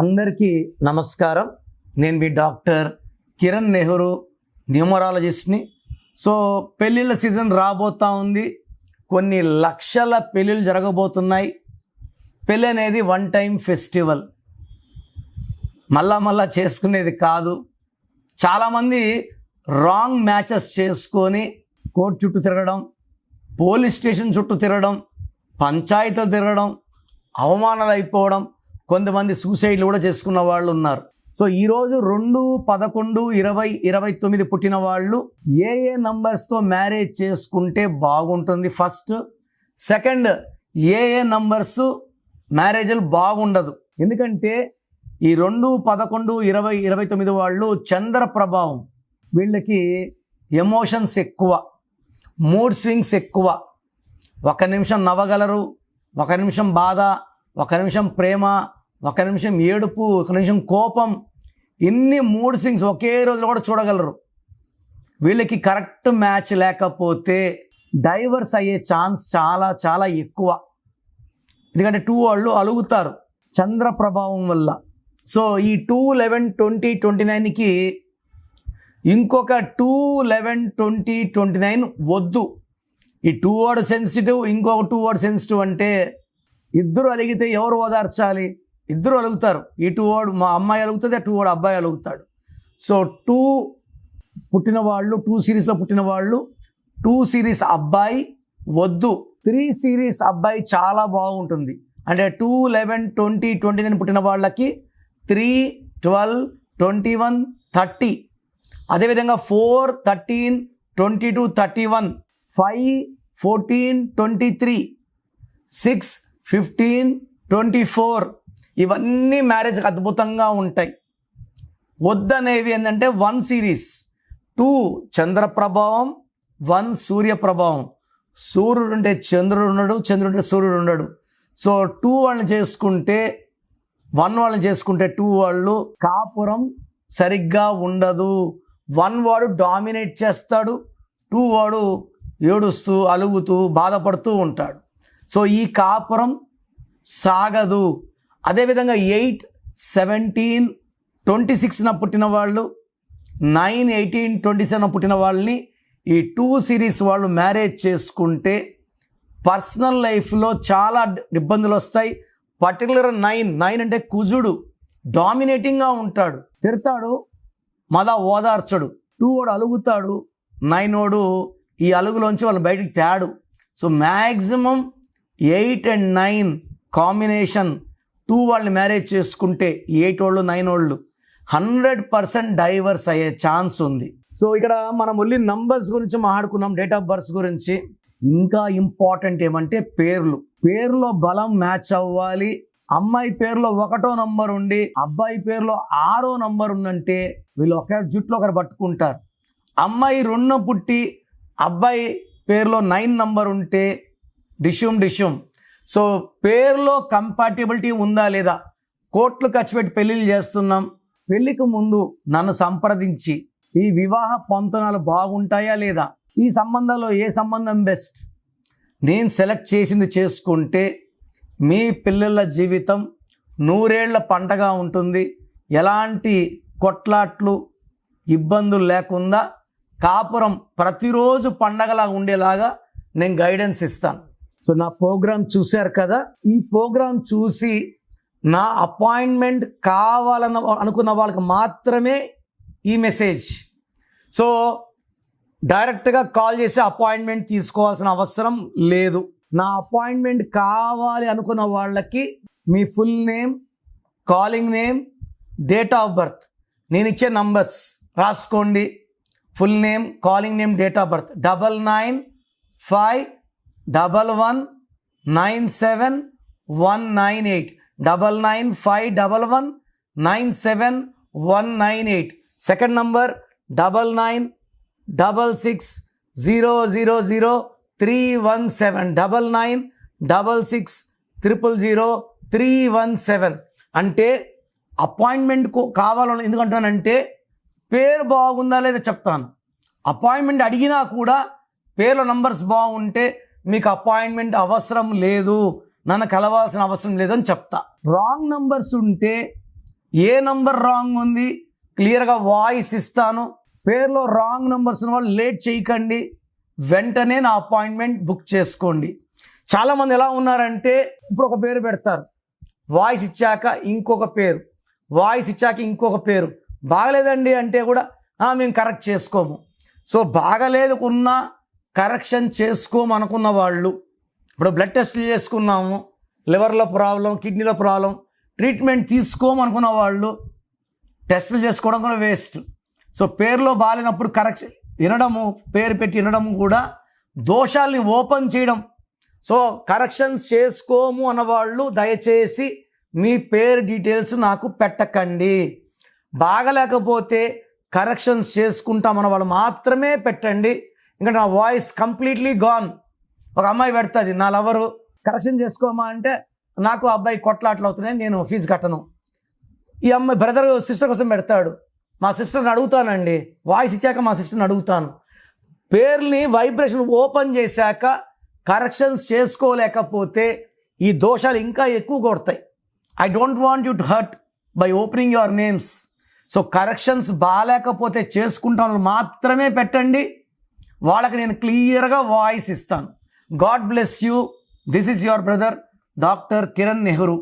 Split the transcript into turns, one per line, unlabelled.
అందరికీ నమస్కారం. నేను మీ డాక్టర్ కిరణ్ నెహ్రూ, న్యూమరాలజిస్ట్ని. సో పెళ్ళిళ్ళ సీజన్ రాబోతూ ఉంది. కొన్ని లక్షల పెళ్ళిళ్ళు జరగబోతున్నాయి. పెళ్ళి అనేది వన్ టైం ఫెస్టివల్, మళ్ళా చేసుకునేది కాదు. చాలామంది రాంగ్ మ్యాచెస్ చేసుకొని కోర్టు చుట్టూ తిరగడం, పోలీస్ స్టేషన్ చుట్టూ తిరగడం, పంచాయతీలు తిరగడం, అవమానాలు అయిపోవడం, కొంతమంది సూసైడ్లు కూడా చేసుకున్న వాళ్ళు ఉన్నారు. సో ఈరోజు 2-11-20-29 పుట్టిన వాళ్ళు ఏ నంబర్స్తో మ్యారేజ్ చేసుకుంటే బాగుంటుంది? ఫస్ట్. సెకండ్, ఏ నంబర్స్ మ్యారేజ్లు బాగుండదు? ఎందుకంటే ఈ 2-11-20-29 వాళ్ళు చంద్ర ప్రభావం, వీళ్ళకి ఎమోషన్స్ ఎక్కువ, మూడ్ స్వింగ్స్ ఎక్కువ. ఒక నిమిషం నవ్వగలరు, ఒక నిమిషం బాధ, ఒక నిమిషం ప్రేమ, ఒక నిమిషం ఏడుపు, ఒక నిమిషం కోపం. ఇన్ని మూడ్ స్వింగ్స్ ఒకే రోజులో కూడా చూడగలరు. వీళ్ళకి కరెక్ట్ మ్యాచ్ లేకపోతే డైవర్స్ అయ్యే ఛాన్స్ చాలా చాలా ఎక్కువ. ఎందుకంటే 2 వాళ్ళు అలుగుతారు చంద్ర ప్రభావం వల్ల. సో ఈ 2-11-20-29కి ఇంకొక 2-11-20-29 వద్దు. ఈ 2 వర్డ్ సెన్సిటివ్, ఇంకొక 2 వర్డ్ సెన్సిటివ్ అంటే ఇద్దరు అలిగితే ఎవరు ఓదార్చాలి? ఇద్దరు అలుగుతారు. ఈ 2 వర్డ్ మా అమ్మాయి అలుగుతుంది, 2 వర్డ్ అబ్బాయి అలుగుతాడు. సో 2 పుట్టిన వాళ్ళు, 2 సిరీస్లో పుట్టిన వాళ్ళు 2 సిరీస్ అబ్బాయి వద్దు. 3 సిరీస్ అబ్బాయి చాలా బాగుంటుంది. అంటే 2-11-20-29 పుట్టిన వాళ్ళకి 3, 12, 21, 30. అదేవిధంగా 4, 13, 22, 31, 5, 14, 23, 6, 15, 24. ఇవన్నీ మ్యారేజ్కి అద్భుతంగా ఉంటాయి. వద్దనేవి ఏంటంటే 1 సిరీస్, 2 చంద్ర ప్రభావం, 1 సూర్య ప్రభావం. సూర్యుడు ఉంటే చంద్రుడు ఉండడు, చంద్రుడు ఉంటే సూర్యుడు ఉండడు. సో 2 వాళ్ళని చేసుకుంటే, 1 వాళ్ళని చేసుకుంటే 2 వాళ్ళు కాపురం సరిగ్గా ఉండదు. 1 వాడు డామినేట్ చేస్తాడు, 2 వాడు ఏడుస్తూ అలుగుతూ బాధపడుతూ ఉంటాడు. సో ఈ కాపురం సాగదు. అదేవిధంగా 8, 17, 26 పుట్టిన వాళ్ళు, 9, 18, 27 పుట్టిన వాళ్ళని ఈ 2 సిరీస్ వాళ్ళు మ్యారేజ్ చేసుకుంటే పర్సనల్ లైఫ్లో చాలా ఇబ్బందులు వస్తాయి. పర్టికులర్ 9 అంటే కుజుడు డామినేటింగ్గా ఉంటాడు, తిడతాడు, ఓదార్చడు. 2 వాడు అలుగుతాడు, 9 వాడు ఈ అలుగులోంచి వాళ్ళు బయటికి తేడు. సో మ్యాక్సిమం 8 and 9 కాంబినేషన్ 2 వాళ్ళని మ్యారేజ్ చేసుకుంటే 8 వాళ్ళు 9 వాళ్ళు 100% డైవర్స్ అయ్యే ఛాన్స్ ఉంది. సో ఇక్కడ మనం ఓన్లీ నంబర్స్ గురించి మాట్లాడుకున్నాం, డేట్ ఆఫ్ బర్త్ గురించి. ఇంకా ఇంపార్టెంట్ ఏమంటే పేరులో బలం మ్యాచ్ అవ్వాలి. అమ్మాయి పేరులో 1వ నంబర్ ఉండి అబ్బాయి పేరులో 6వ నంబర్ ఉందంటే వీళ్ళు ఒకే జుట్లో ఒకరు పట్టుకుంటారు. అమ్మాయి 2 పుట్టి అబ్బాయి పేరులో 9 నంబర్ ఉంటే డిష్యూమ్. సో పేరులో కంపాటిబిలిటీ ఉందా లేదా? కోట్లు ఖర్చు పెట్టి పెళ్ళిళ్ళు చేస్తున్నాం. పెళ్ళికి ముందు నన్ను సంప్రదించి ఈ వివాహ పొంతనాలు బాగుంటాయా లేదా, ఈ సంబంధాల్లో ఏ సంబంధం బెస్ట్, నేను సెలెక్ట్ చేసింది చేసుకుంటే మీ పిల్లల జీవితం 100 ఏళ్ల పంటగా ఉంటుంది. ఎలాంటి కొట్లాట్లు ఇబ్బందులు లేకుండా కాపురం ప్రతిరోజు పండగలా ఉండేలాగా నేను గైడెన్స్ ఇస్తాను. సో నా ప్రోగ్రామ్ చూశారు కదా, ఈ ప్రోగ్రామ్ చూసి నా అపాయింట్మెంట్ కావాలని అనుకున్న వాళ్ళకి మాత్రమే ఈ మెసేజ్. సో డైరెక్ట్గా కాల్ చేసి అపాయింట్మెంట్ తీసుకోవాల్సిన అవసరం లేదు. నా అపాయింట్మెంట్ కావాలి అనుకున్న వాళ్ళకి మీ full name, calling name, date of birth, నేను ఇచ్చే నంబర్స్ రాసుకోండి. Full name, calling name, date of birth 995197198198 995197198198. Second number 9966000317 9966000317. అంటే అపాయింట్మెంట్ కావాలని ఎందుకంటానంటే పేరు బాగుందా లేదా చెప్తాను. అపాయింట్మెంట్ అడిగినా కూడా పేర్లో నంబర్స్ బాగుంటే మీకు అపాయింట్మెంట్ అవసరం లేదు, నన్ను కలవాల్సిన అవసరం లేదని చెప్తా. రాంగ్ నంబర్స్ ఉంటే ఏ నంబర్ రాంగ్ ఉంది క్లియర్గా వాయిస్ ఇస్తాను. పేరులో రాంగ్ నంబర్స్ ఉన్న వాళ్ళు లేట్ చేయకండి, వెంటనే నా అపాయింట్మెంట్ బుక్ చేసుకోండి. చాలామంది ఎలా ఉన్నారంటే ఇప్పుడు ఒక పేరు పెడతారు, వాయిస్ ఇచ్చాక ఇంకొక పేరు, వాయిస్ ఇచ్చాక ఇంకొక పేరు. బాగలేదండి అంటే కూడా మేము కరెక్ట్ చేసుకోము. సో బాగలేదుకున్నా కరెక్షన్ చేసుకోమనుకున్న వాళ్ళు, ఇప్పుడు బ్లడ్ టెస్ట్లు చేసుకున్నాము, లివర్లో ప్రాబ్లం, కిడ్నీలో ప్రాబ్లం, ట్రీట్మెంట్ తీసుకోమనుకున్న వాళ్ళు టెస్టులు చేసుకోవడం కూడా వేస్ట్. సో పేరులో బాగాలేనప్పుడు కరెక్షన్ వినడము, పేరు పెట్టి వినడము కూడా దోషాల్ని ఓపెన్ చేయడం. సో కరెక్షన్స్ చేసుకోము అన్నవాళ్ళు దయచేసి మీ పేరు డీటెయిల్స్ నాకు పెట్టకండి. బాగలేకపోతే కరెక్షన్స్ చేసుకుంటామన్న వాళ్ళు మాత్రమే పెట్టండి. ఇంకా నా వాయిస్ కంప్లీట్లీ గాన్. ఒక అమ్మాయి పెడుతుంది, నా లవరు కరెక్షన్ చేసుకోమా అంటే నాకు అబ్బాయి కొట్లాట్లు అవుతున్నాయి, నేను ఫీజు కట్టను. ఈ అమ్మాయి బ్రదర్ సిస్టర్ కోసం పెడతాడు, మా సిస్టర్ని అడుగుతానండి, వాయిస్ ఇచ్చాక మా సిస్టర్ని అడుగుతాను. పేర్ని వైబ్రేషన్ ఓపెన్ చేశాక కరెక్షన్స్ చేసుకోలేకపోతే ఈ దోషాలు ఇంకా ఎక్కువ కొడతాయి. I don't want you to hurt by opening your names. So corrections బాగాలేకపోతే చేసుకుంటాను మాత్రమే పెట్టండి, వాళ్ళకి నేను క్లియర్గా వాయిస్ ఇస్తాను. God bless you. This is your brother doctor Kiran Nehru.